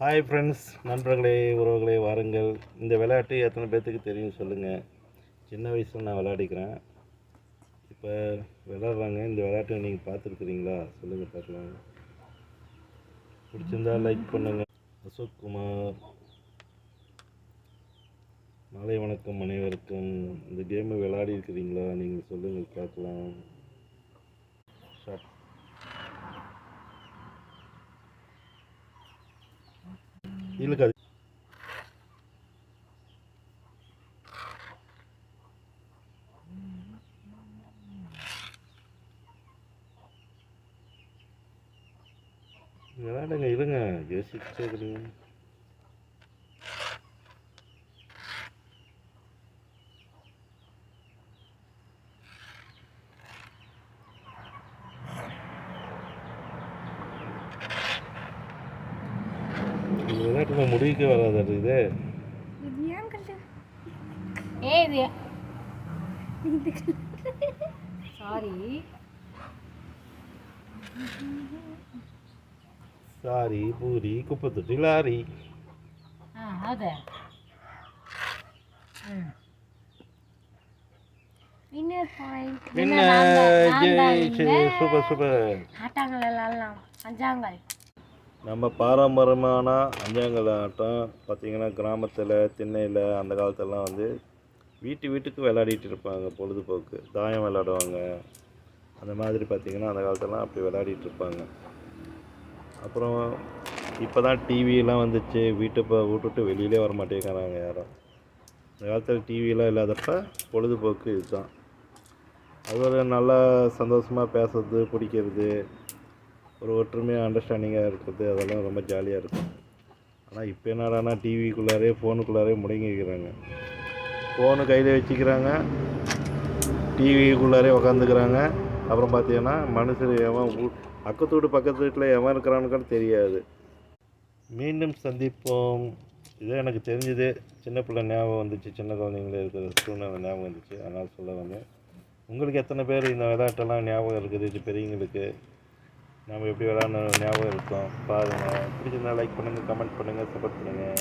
Hi friends, நண்பர்களே, உறவுகளே, வாருங்கள். இந்த விளையாட்டு எத்தனை பேர்த்துக்கு தெரியும் சொல்லுங்கள். சின்ன வயசில் நான் விளையாடிக்கிறேன். இப்போ விளையாடுறாங்க. இந்த விளையாட்டை நீங்கள் பார்த்துருக்குறீங்களா? சொல்லுங்கள் பார்க்கலாம். பிடிச்சிருந்தா லைக் பண்ணுங்கள். அசோக் குமார், மாலை வணக்கம் அனைவருக்கும். இந்த கேமை விளையாடி இருக்கிறீங்களா? நீங்கள் சொல்லுங்கள் பார்க்கலாம். ஷார்ட் இழுக்காது. விளையாடுங்க, இருங்க, யோசிச்சுட்டே இருக்கிறீங்க. இந்த விளையாட்டு முடிவுக்கே வராது. இது சாரி பூரி குப்பை தொட்டி லாரி. Super super. நம்ம பாரம்பரியமான அஞ்சாங்கல் ஆட்டம் பார்த்திங்கன்னா கிராமத்தில் திண்ணையில் அந்த காலத்திலலாம் வந்து வீட்டுக்கு விளையாடிட்டு இருப்பாங்க. பொழுதுபோக்கு தாயம் விளையாடுவாங்க. அந்த மாதிரி பார்த்திங்கன்னா அந்த காலத்திலலாம் அப்படி விளையாடிட்டு இருப்பாங்க. அப்புறம் இப்போ தான் டிவியெலாம் வந்துச்சு. விட்டுட்டு வெளியிலே வர மாட்டேங்கிறாங்க யாரும். அந்த காலத்தில் டிவியெலாம் இல்லாதப்ப பொழுதுபோக்கு இதுதான். அது ஒரு நல்லா சந்தோஷமாக பேசுறது, பிடிக்கிறது, ஒரு ஒற்றுமையாக அண்டர்ஸ்டாண்டிங்காக இருக்கிறது, அதெல்லாம் ரொம்ப ஜாலியாக இருக்கும். ஆனால் இப்போ என்னடானா டிவிக்குள்ளாரே ஃபோனுக்குள்ளாரே முடங்கிக்கிறாங்க. ஃபோனு கையில் வச்சுக்கிறாங்க, டிவிக்குள்ளாரே உக்காந்துக்கிறாங்க. அப்புறம் பார்த்தீங்கன்னா மனுஷன் எவன் பக்கத்து வீட்டு பக்கத்து வீட்டில் எவன் இருக்கிறானுன்னு தெரியாது. மீண்டும் சந்திப்போம். இதே எனக்கு தெரிஞ்சது. சின்ன பிள்ளை ஞாபகம் வந்துச்சு, சின்ன குழந்தைங்களே இருக்கிற சூழ்நிலை ஞாபகம் வந்துச்சு, அதனால் சொல்ல வந்தேன். உங்களுக்கு எத்தனை பேர் இந்த விளையாட்டெல்லாம் ஞாபகம் இருக்குது? பெரியவங்களுக்கு நம்ம எப்படி விளையாடணும் ஞாபகம் இருக்கும் பாருங்கள். பிடிச்சிருந்தா லைக் பண்ணுங்கள், கமெண்ட் பண்ணுங்கள், சப்போர்ட் பண்ணுங்கள்.